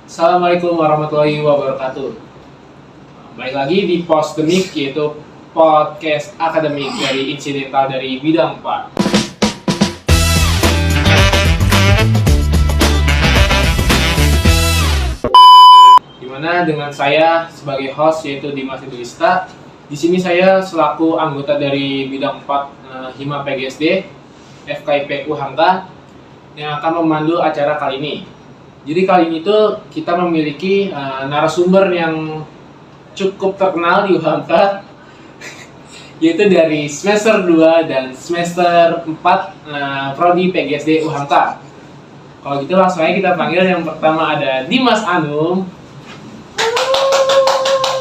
Assalamualaikum warahmatullahi wabarakatuh. Balik lagi di Postdemik, yaitu podcast akademik dari Insidental dari bidang 4. Dimana dengan saya sebagai host yaitu Dimas Idrista. Di sini saya selaku anggota dari bidang 4 Hima PGSD FKIP Uhamka yang akan memandu acara kali ini. Jadi kali ini tuh kita memiliki narasumber yang cukup terkenal di UHAMKA yaitu dari semester 2 dan semester 4 Prodi PGSD UHAMKA. Kalau gitu langsung aja kita panggil. Yang pertama ada Dimas Anum.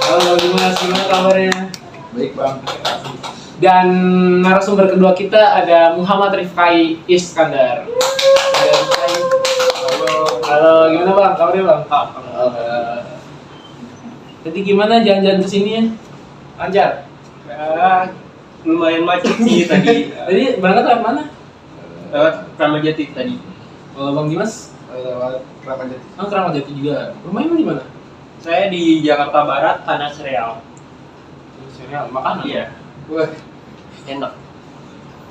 Halo Dimas, gimana kabarnya? Baik Bang. Dan narasumber kedua kita ada Muhammad Rifkai Iskandar. Halo, gimana Bang? Kabarnya Bang? Jadi gimana jalan-jalan kesini ya? Lancar? Ya, lumayan macet sih tadi. Tadi berangkat lewat mana? Lewat Ramadjati tadi. Kalau Bang Dimas? Lewat Ramadjati. Oh, Keramat Jati juga. Rumahnya di mana? Saya di Jakarta Barat, Tanah Sereal. Serial, makanan? Iya. Wah, enak.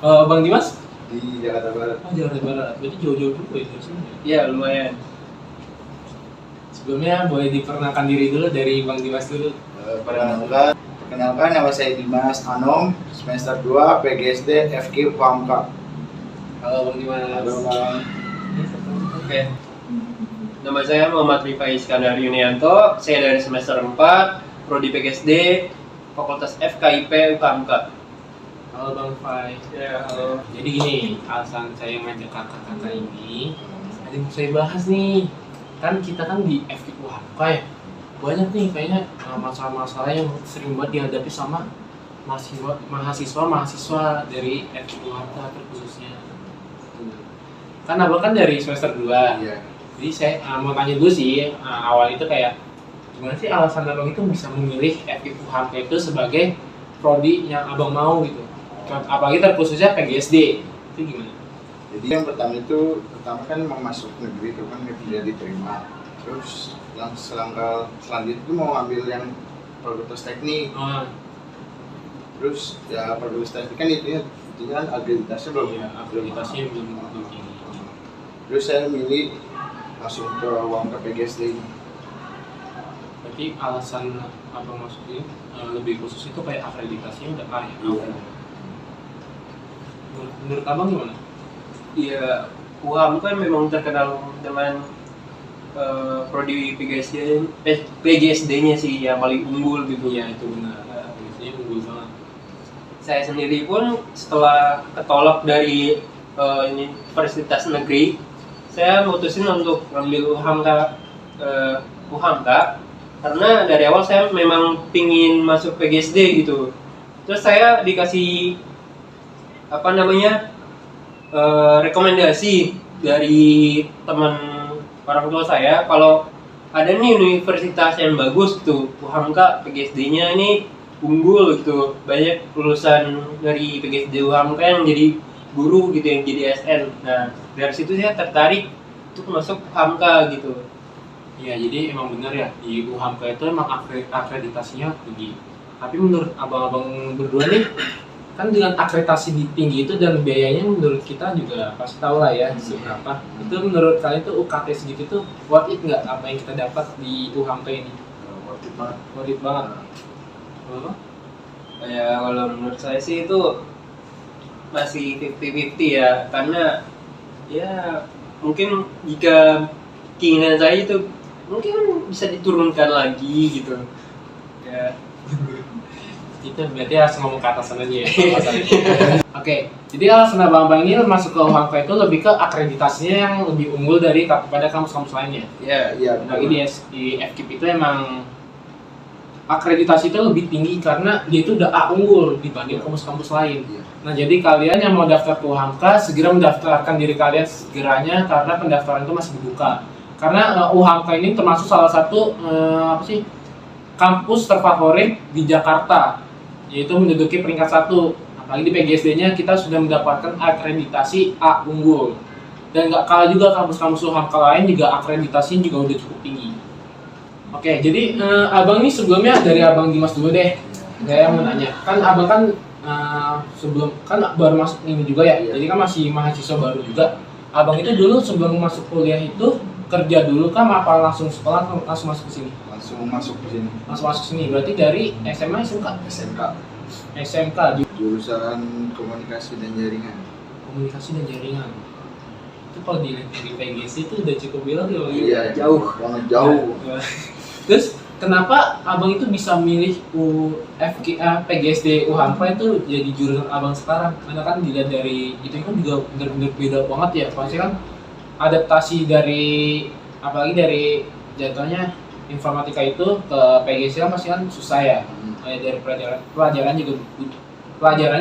Bang Dimas? Di Jakarta Barat. Oh, Jakarta Barat. Berarti jauh-jauh juga ya dari sini. Iya, lumayan. Sebelumnya boleh diperkenalkan diri dulu dari Bang Dimas dulu. Perkenalkan, nama saya Dimas Anom, semester 2 PGSD FK Uhamka. Halo Bang Dimas. Halo Bang. Oke. Nama saya Muhammad Rifai Iskandar Yunianto. Saya dari semester 4, Prodi PGSD, Fakultas FKIP UKMK. Halo Bang Fai. Ya, halo. Jadi gini, alasan saya ngajak kakak-kakak ini ada yang mau saya bahas nih. Kan kita kan di FK UHAMKA ya, banyak nih kayaknya masalah-masalah yang sering banget dihadapi sama mahasiswa dari FK UHAMKA terkhususnya. Kan abang kan dari semester 2. Iya. Jadi saya mau tanya dulu sih, awal itu kayak gimana sih alasan abang itu bisa memilih FK UHAMKA itu sebagai prodi yang abang mau gitu? Apalagi terkhususnya PGSD, itu gimana? Jadi yang pertama kan mau masuk negeri itu kan tidak diterima. Terus yang selanjutnya itu mau ambil yang fakultas teknik. Oh, Terus ya fakultas teknik kan intinya kan akreditasnya belum. iya, akreditasnya belum tinggi. Terus saya milih langsung ke UHAMKA PGSD ini. Berarti alasan abang masuk ini lebih khusus itu kayak akreditasinya udah kaya. Iya. Menurut abang gimana? Iya, UHAM kan memang terkenal dengan prodi PGSD-nya sih yang paling unggul gitu. Iya, itu benar. Biasanya unggul banget. Saya sendiri pun setelah ketolak dari universitas negeri, saya memutusin untuk ngambil UHAMKA karena dari awal saya memang pingin masuk PGSD gitu. Terus saya dikasih rekomendasi dari teman orang tua saya kalau ada nih universitas yang bagus tuh UHAMKA PGSD-nya ini unggul gitu, banyak lulusan dari PGSD UHAMKA yang jadi guru gitu, yang jadi SN. Nah dari situ saya tertarik untuk masuk UHAMKA gitu. Iya, jadi emang benar ya, di UHAMKA itu emang akreditasinya tinggi. Tapi menurut abang-abang berdua nih, kan dengan akreditasi tinggi itu dan biayanya menurut kita juga pasti tahu lah ya seberapa. Itu menurut kalian tuh UKT segitu tuh worth it nggak apa yang kita dapat di UHAMKA ini? Worth it banget. Worth it banget. Ya kalau menurut saya sih itu masih 50-50 ya, karena ya mungkin jika keinginan saya itu mungkin bisa diturunkan lagi gitu ya. Itu berarti harus ngomong ke atasan aja ya. Oke, jadi alasan abang-abang ini masuk ke UHAMKA itu lebih ke akreditasinya yang lebih unggul pada kampus-kampus lainnya. Ya, Iya. Bagi di FKIP itu emang akreditasi itu lebih tinggi karena dia itu udah A unggul dibanding kampus-kampus lain. Iya. Nah, jadi kalian yang mau daftar ke UHAMKA segera mendaftarkan diri kalian segeranya karena pendaftaran itu masih dibuka. Karena UHAMKA ini termasuk salah satu kampus terfavorit di Jakarta, yaitu menduduki peringkat 1. Apalagi di PGSD-nya kita sudah mendapatkan akreditasi A unggul. Dan nggak kalah juga kampus-kampus Uhamka lain juga akreditasinya juga udah cukup tinggi. Oke, jadi abang ini sebelumnya dari abang Dimas dulu deh. Saya mau nanya, kan abang kan sebelum kan baru masuk ini juga ya, Iya. jadi kan masih mahasiswa baru juga. Abang itu dulu sebelum masuk kuliah itu kerja dulu kan apa langsung sekolah atau langsung masuk ke sini? Langsung masuk ke sini. Langsung masuk sini, berarti dari SMA SMK? SMK, SMK, jurusan komunikasi dan jaringan. komunikasi dan jaringan. Itu kalau dilihat dari PGC itu udah cukup bilang ya Bang? Iya, Jauh. banget jauh. Terus kenapa abang itu bisa milih PGSD Uhamka itu jadi jurusan abang sekarang? Karena kan dilihat dari itu kan juga benar-benar beda banget ya. Pasti kan adaptasi dari apalagi dari jatuhnya informatika itu ke PGSD kan pasti kan susah ya. Kayak dari pelajaran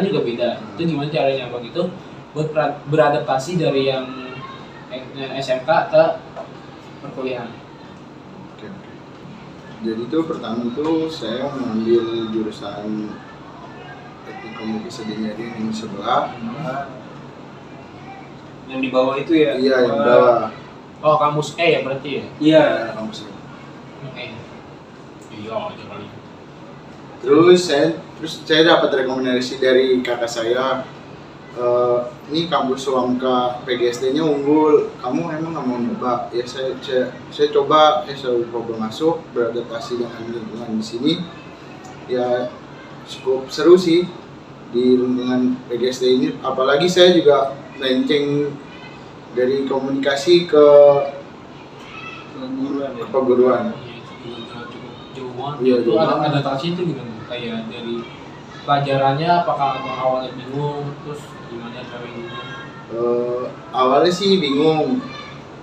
juga beda. Itu gimana caranya abang itu buat beradaptasi dari yang SMK ke perkuliahan? Oke, oke. Jadi itu pertama itu saya mengambil jurusan teknik komunikasi dan jaringan yang sebelah. Yang di bawah itu ya? Iya, yang bawah. Oh, kampus E ya berarti ya? Iya. Kampus ini. Oke. Iya, aja kali. Terus saya dapat rekomendasi dari kakak saya, ini kampus Uhamka PGSD-nya unggul, kamu emang nggak mau nyoba? Ya saya coba masuk, beradaptasi dengan lingkungan di sini. Ya cukup seru sih di lingkungan PGSD ini, apalagi saya juga melenceng dari komunikasi ke keguruan. Iya, itu juga cukup jauh banget. Iya, Itu jauh ada banget. adaptasi itu gimana? Kayak dari pelajarannya apakah abang awalnya bingung, terus gimana cara ininya? Awalnya sih bingung,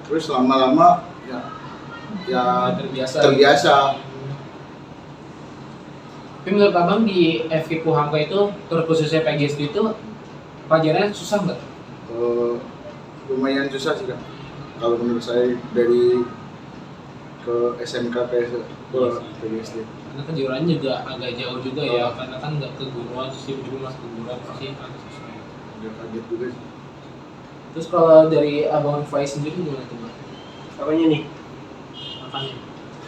terus lama-lama ya Terbiasa. terbiasa. Tapi menurut abang di FK Uhamka itu, terkhususnya PGSD itu pelajarannya susah nggak? Lumayan susah sih Kak. Kalau menurut saya dari ke SMK ke PGSD. Karena kejuaraannya juga agak jauh juga ya, karena kan nggak keguruan, terus tiba-tiba masuk keguruan pasti agak susah. Agak kaget juga sih. Terus kalau dari abang Faiz sendiri gimana tuh Bang? Apanya nih? Makanya.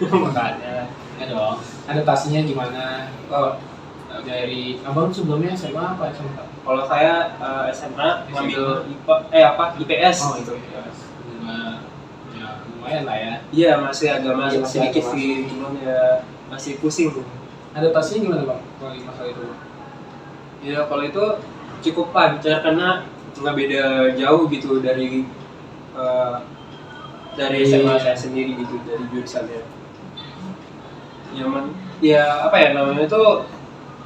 Makanya. Ya dong. Adaptasinya gimana? Oh, Dari abang sebelumnya SMA apa SMK? kalau saya SMA ngambil IPS. Oh itu ya. Ya lumayan lah ya. Iya, masih agak masuk Masih sedikit agak sih, cuman ya masih pusing. Adaptasinya gimana Bang? Kalau di masalah itu? Ya kalau itu cukup lancar karena nggak beda jauh gitu dari SMA saya sendiri gitu, dari jurusannya. Ya apa ya namanya itu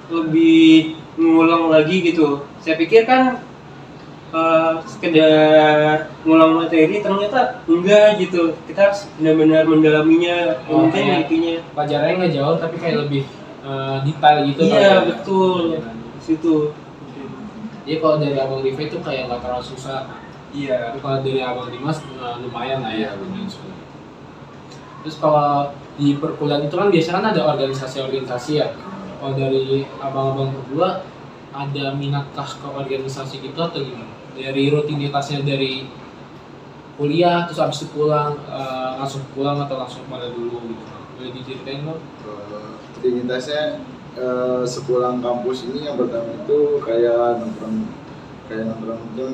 lebih ngulang lagi gitu. Saya pikir kan sekedar ngulang materi, ternyata enggak gitu. Kita harus benar-benar mendalaminya, Oh, penting kayak intinya. pelajarannya nggak jauh tapi kayak lebih detail gitu. Iya, kali ya. betul. Di situ. Jadi kalau dari abang Diva itu kayak nggak terlalu susah. Iya. Tapi kalau dari abang Dimas lumayan lah ya. Iya, lumayan susah. Terus kalau di perkuliahan itu kan biasanya kan ada organisasi-organisasi ya. Kalau dari abang-abang berdua ada minatkah ke organisasi gitu atau gimana? Dari rutinitasnya dari kuliah terus habis itu pulang langsung pulang atau langsung pada dulu gitu? Boleh diceritain Bang? Rutinitasnya sepulang kampus ini yang pertama itu kayak nongkrong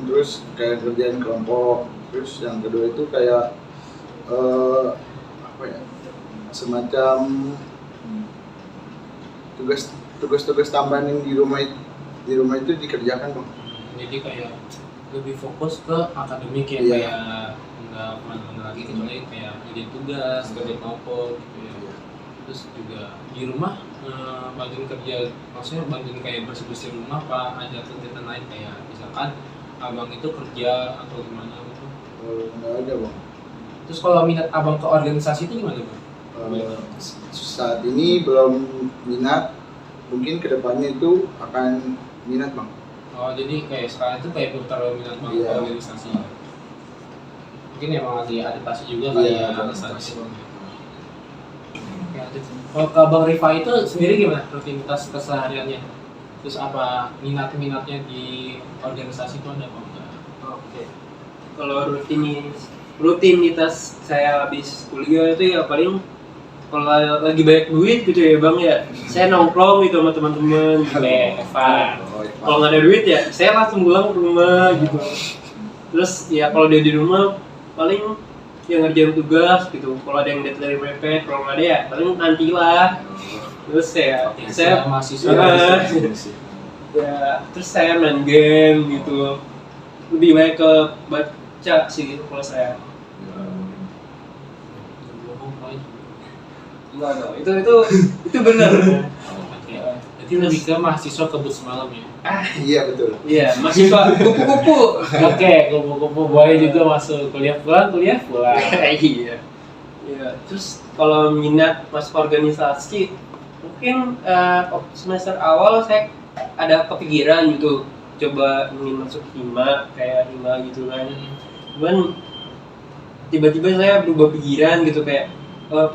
terus kayak kerjaan kelompok, terus yang kedua itu kayak apa ya, semacam tugas tambahan yang di rumah itu dikerjakan Bang. Jadi kayak lebih fokus ke akademik ya, Iya. kayak nggak kemana-mana lagi kecuali kayak ngerjain tugas, kerja kelompok gitu ya. Terus juga di rumah bantuin kerja, maksudnya bantuin kayak bersih-bersih rumah apa ada kegiatan lain kayak misalkan abang itu kerja atau gimana gitu. Nggak ada Bang. Terus kalau minat abang ke organisasi itu gimana Bang? Saat ini belum minat, mungkin kedepannya itu akan minat Bang. Oh jadi kayak sekarang itu kayak belum terlalu minat bang Iya. ke organisasi. Mungkin emang lagi adaptasi juga kali Iya, ya adaptasi. Ya, kalau ke Bang Rifa itu sendiri gimana rutinitas kesehariannya? Terus apa minat-minatnya di organisasi itu ada apa enggak? Oke. kalau rutinitas saya habis kuliah itu ya paling kalau lagi banyak duit gitu ya bang ya, saya nongkrong gitu sama teman-teman gitu. Evan. Kalau nggak ada duit ya saya langsung pulang ke rumah gitu. Terus ya kalau dia di rumah paling yang ngerjain tugas gitu. Kalau ada yang deadline mepet, kalau nggak ada ya paling nantilah. Terus saya mahasiswa ya terus saya main game gitu. Lebih baik ke baca sih gitu kalau saya. Enggak dong, itu benar. Jadi lebih ke mahasiswa kebut semalam ya. Iya betul. Iya, mahasiswa kupu-kupu. Oke, kupu-kupu boleh juga masuk kuliah pulang. Iya. Iya, terus kalau minat masuk organisasi mungkin semester awal saya ada kepikiran gitu coba ingin masuk hima kayak hima gitu kan. Cuman tiba-tiba saya berubah pikiran gitu kayak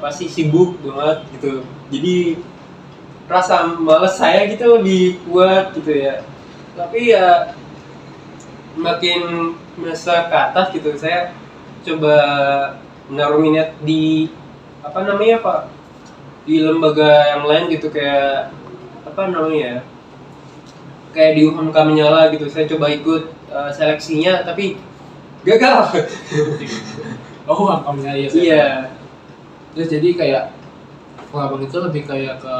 pasti sibuk banget gitu. Jadi rasa males saya gitu lebih kuat gitu ya. Tapi ya makin masa ke atas gitu saya coba menaruh minat di apa namanya Pak, di lembaga yang lain gitu kayak apa namanya, kayak di UHMK Menyala gitu. Saya coba ikut seleksinya tapi gagal. Oh, angkamnya ya. Iya. Terus jadi kayak abang itu lebih kayak ke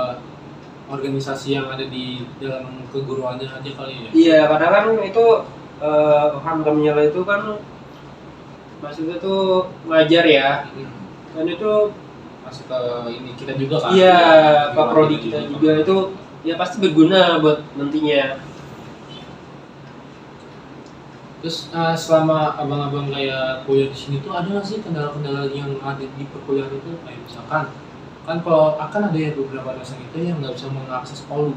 organisasi yang ada di dalam keguruannya aja kali ya? Iya, karena kan itu UHMK Menyala itu kan maksudnya tuh ngajar ya. Dan itu masuk ke ini kita juga kan? iya, Pak Prodi kita juga itu ya pasti berguna buat nantinya. Terus selama abang-abang kayak kuliah di sini tuh ada nggak sih kendala-kendala yang ada di perkuliahan itu? Kayak misalkan kan kalau akan ada ya beberapa dosen itu yang nggak bisa mengakses Olu.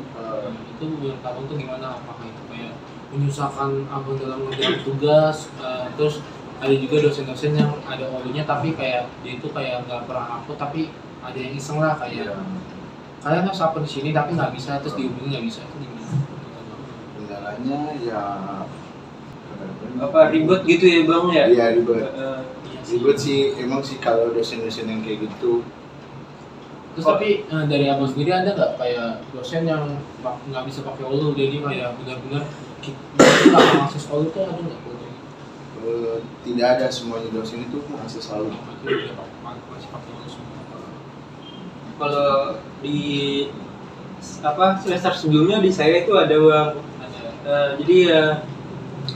Itu menurut abang tuh gimana? Apakah itu kayak menyusahkan abang dalam mengerjakan tugas? Terus ada juga dosen-dosen yang ada Olunya tapi kayak dia itu kayak nggak pernah upload, tapi ada yang iseng lah kayak kalian harus upload di sini tapi nggak bisa, terus dihubungi nggak bisa. Itu gimana? Kendalanya ya Apa ribet gitu ya Bang ya? Iya ribet. Iya Ribet sih emang sih kalau dosen-dosen yang kayak gitu. Terus tapi dari abang sendiri ada nggak kayak dosen yang nggak bisa pakai Olu, jadi kayak benar-benar nggak mengakses Olu tuh ada nggak? Tidak ada, semuanya dosen itu mengakses selalu. Masih pakai Olu semua. Kalau di apa semester sebelumnya di saya itu ada Bang. Jadi ya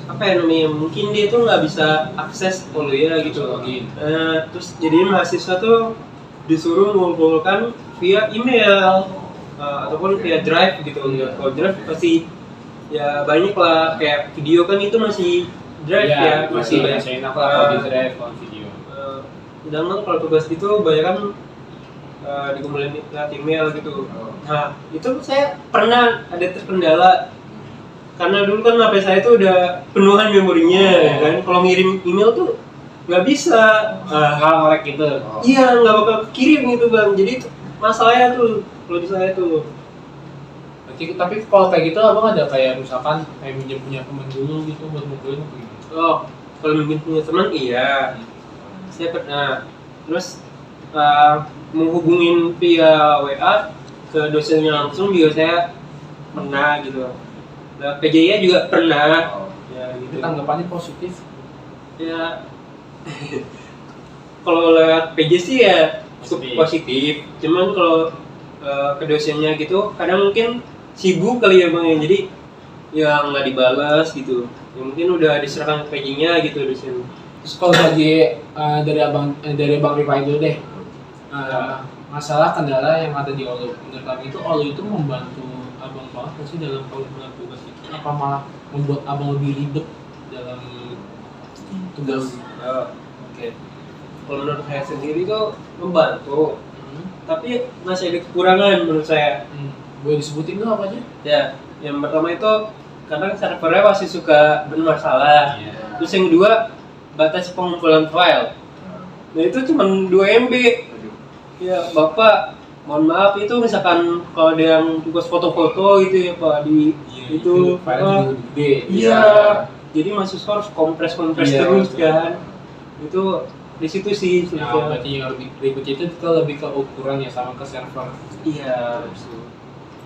apa ya namanya, mungkin dia tuh nggak bisa akses Olu ya gitu. Terus jadi mahasiswa tuh disuruh mengumpulkan via email ataupun via drive gitu. Kalau drive pasti ya banyak lah, kayak video kan itu masih drive ya masih banyak enak lah kalau di drive kalau video. Sedangkan kalau tugas itu banyak kan dikumpulin lewat email gitu. Nah itu saya pernah ada terkendala karena dulu kan HP saya tuh udah penuhan memorinya ya kan. Kalau ngirim email tuh nggak bisa, hal nge-lag gitu. iya nggak bakal kirim gitu Bang. Jadi itu masalahnya tuh kalau di saya tuh. Tapi kalau kayak gitu abang ada kayak misalkan kayak minjem punya teman dulu gitu buat ngumpulin apa gimana? Oh, kalau mungkin punya teman iya, saya pernah. Terus menghubungin via WA ke dosennya langsung juga saya pernah gitu. Nah, PJI juga pernah. Ya gitu. Itu tanggapannya positif. Ya kalau lewat PJ sih ya cukup positif. Cuman kalau ke dosennya gitu kadang mungkin sibuk kali ya Bang ya, jadi ya nggak dibalas gitu. Ya mungkin udah diserahkan ke PJ-nya gitu dosen. Terus kalau dari dari Bang Rifai dulu deh, masalah kendala yang ada di Olu, menurut abang itu Olu itu membantu abang banget nggak sih dalam pelaksanaan tugas itu? Apa malah membuat abang lebih ribet dalam tugas? Oke. Kalau menurut saya sendiri tuh membantu, tapi masih ada kekurangan menurut saya. Boleh disebutin dulu apa aja? Ya, yang pertama itu kadang servernya masih suka bermasalah. Terus yang kedua, batas pengumpulan file. Nah itu cuma 2 MB. Ya Bapak, mohon maaf itu misalkan kalau ada yang tugas foto-foto gitu ya Pak di itu file gede. iya. jadi mahasiswa harus kompres Iya, terus betul. kan. Itu di situ sih Nah, sulitnya. berarti yang lebih ribet itu ke lebih ke ukuran ya sama ke server. Iya.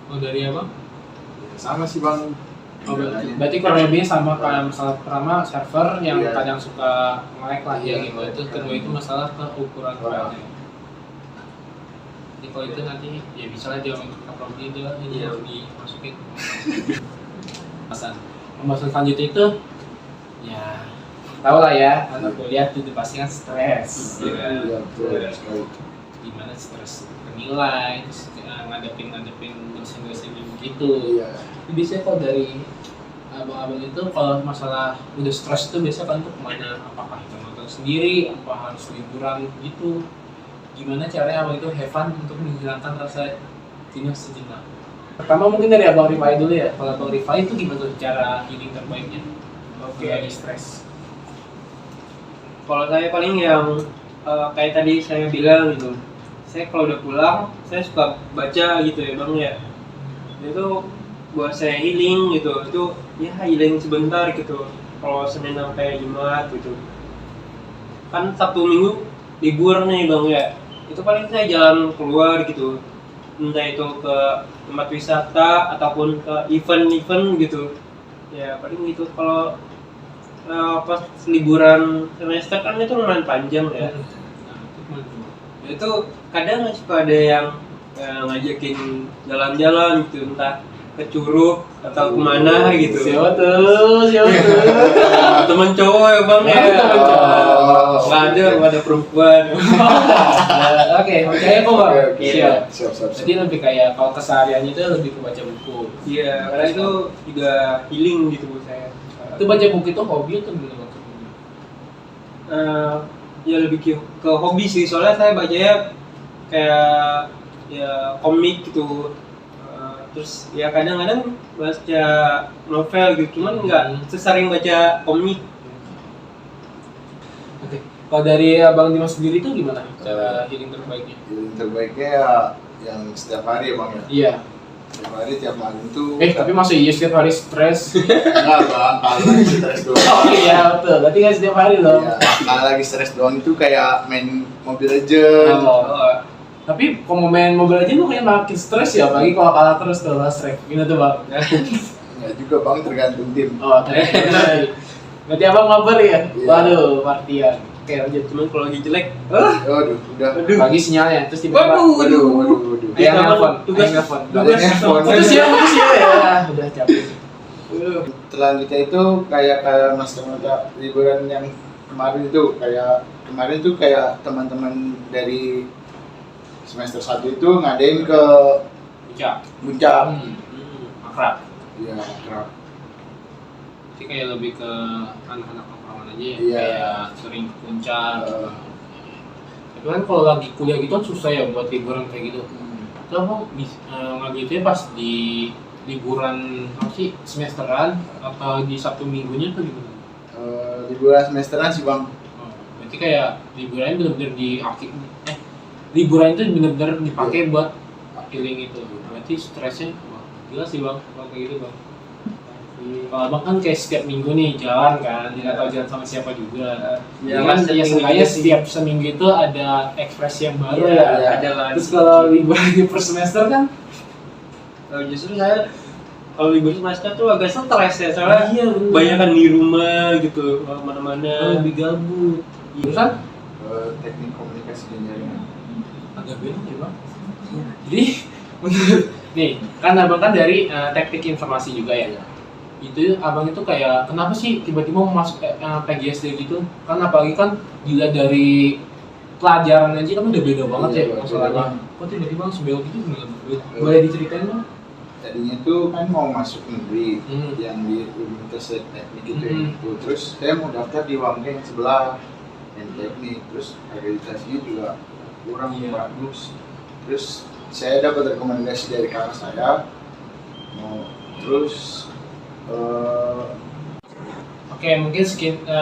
Oh dari apa? Sama sih bang. Oh, berarti kurang lebihnya sama kayak masalah pertama server yang Iya. kadang suka nge-lag lah ya Iya. gitu. Itu kedua itu masalah ke ukuran filenya. Jadi kalau itu nanti ya bisa lah dia upload itu lah ini Iya. harus dimasukin. Pembahasan selanjutnya itu ya tahu lah ya anak kuliah itu pasti kan stres. Ya kan? Iya betul sekali. Gimana stres nilai terus ngadepin dosen-dosen gitu. Iya. Biasanya kalau dari abang-abang itu kalau masalah udah stres itu biasa kan tuh kemana? Apakah itu nonton sendiri? Apa harus liburan gitu? Gimana caranya abang itu have fun untuk menghilangkan rasa jenuh sejenak? Pertama mungkin dari abang Rifai dulu ya. Kalau abang Rifai itu gimana tuh cara healing terbaiknya? Oke, lagi stres. Kalau saya paling yang kayak tadi saya bilang gitu, saya kalau udah pulang saya suka baca gitu ya bang ya, itu buat saya healing gitu, itu ya healing sebentar gitu. Kalau Senin sampai Jumat gitu kan, Sabtu Minggu libur nih bang ya, itu paling saya jalan keluar gitu, entah itu ke tempat wisata ataupun ke event-event gitu ya. Paling gitu. Kalau pas liburan semester kan itu lumayan panjang ya. Itu kadang suka ada yang ngajakin jalan-jalan gitu, entah ke Curug atau kemana gitu. Siapa tuh? Temen cowok ya bang ya. Temen cowok. Nggak ada perempuan. Oke, percaya kok bang. Oke, Siap. siap. Jadi lebih kayak kalau kesehariannya itu lebih ke baca buku. Iya, karena itu juga healing gitu buat saya. Itu baca buku itu hobi atau gimana maksudnya? Ya lebih ke hobi sih, soalnya saya bacanya kayak ya komik gitu. Terus ya kadang-kadang baca novel gitu, cuman nggak sesering baca komik. Oke. Kalau dari abang Dimas sendiri itu gimana cara healing terbaiknya? Yang terbaiknya ya yang setiap hari ya bang ya. Iya. Setiap hari tiap malam itu. Tapi masa iya setiap hari stres? Enggak bang, kalau lagi stres doang. Oh iya betul. Berarti kan setiap hari loh. Iya, kalau lagi stres doang itu kayak main Mobile Legends. Oh. Tapi kalau mau main Mobile Legends tuh kayak makin stres ya, apalagi kalau kalah terus tuh last rank. Gimana tuh bang? Enggak juga bang, tergantung tim. Oh, ternyata. Berarti abang mabar ya? Iya. Waduh, partian. Oke lanjut. Cuman kalau lagi jelek, Waduh, udah. Pagi sinyalnya, terus tiba-tiba Waduh. Ayah nelfon, tugas ayah nelfon. Ada nelfon. Putus ya ya. Udah capek. Selanjutnya itu kayak masa-masa liburan yang kemarin itu kayak teman-teman dari semester 1 itu ngadain ke Puncak. Puncak. Akrab. Iya, akrab. Jadi kayak lebih ke anak-anak nongkrongan aja ya. Iya. Kayak sering ke puncak. Eh, Tapi kan kalau lagi kuliah gitu kan susah ya buat liburan kayak gitu. Kalau mau ngagitnya pas di liburan apa sih semesteran atau di Sabtu minggunya tuh gimana? liburan semesteran sih bang. Oh, berarti kayak liburannya benar-benar liburan itu benar-benar dipakai buat healing itu. Berarti stresnya wah, gila sih bang kalau kayak gitu bang. Kalau abang kan kayak setiap minggu nih jalan kan, tidak tahu jalan sama siapa juga. Ya, Ya kan setiap ya minggu sengaja sih. setiap seminggu itu ada ekspresi yang baru Iya, ya. ada lah. Terus kalau liburan di per semester kan, justru saya kalau libur semester tuh agak stres ya, soalnya iya bener. banyakan di rumah gitu, kemana-mana. lebih gabut. Terusan Teknik komunikasi dan jaringan. agak beda ya bang. Jadi menurut nih kan abang kan dari teknik informasi juga ya. Itu abang itu kayak kenapa sih tiba-tiba mau masuk PGSD gitu? Kan apalagi kan dilihat dari pelajaran aja kan udah beda banget Iya, ya beda masalahnya. banget. Kok tiba-tiba langsung belok gitu gimana? Boleh diceritain bang? Tadinya tuh kan mau masuk negeri Hmm. yang di Universitas Teknik itu Hmm. gitu. Terus saya mau daftar di Wangkeng sebelah yang teknik, terus akreditasinya juga kurang Iya. bagus. Terus saya dapat rekomendasi dari kakak saya mau terus Oke, mungkin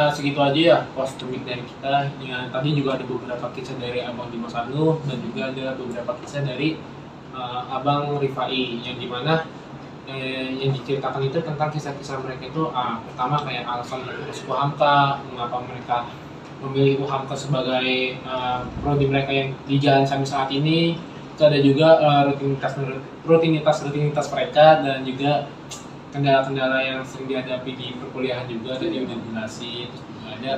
segitu aja ya post topik dari kita. Dengan tadi juga ada beberapa kisah dari Abang Dimas Anu dan juga ada beberapa kisah dari Abang Rifai yang dimana yang diceritakan itu tentang kisah-kisah mereka itu pertama kayak alasan mengurus UHAMKA, mengapa mereka memilih UHAMKA sebagai prodi mereka yang di jalan sampai saat ini. Itu ada juga rutinitas mereka dan juga kendala-kendala yang sering dihadapi di perkuliahan juga. Tadi udah jelasin, terus juga ada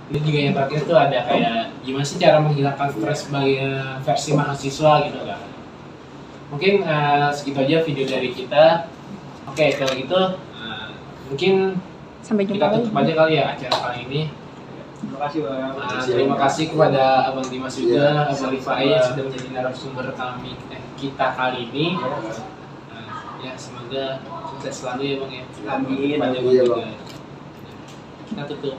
ini juga yang terakhir itu ada kayak gimana sih cara menghilangkan stres sebagai versi mahasiswa gitu kan. Mungkin segitu aja video dari kita. Oke, kalau gitu mungkin Sampai jumpa kita lagi. tutup aja kali ya acara kali ini. Terima kasih Bang. Terima kasih kepada Abang Dimas juga, Iya, Abang Rifai yang sudah menjadi narasumber kita kali ini. Ya semoga sukses selalu ya Bang ya. Amin. Panjang Iya, juga. Bang. Kita tutup.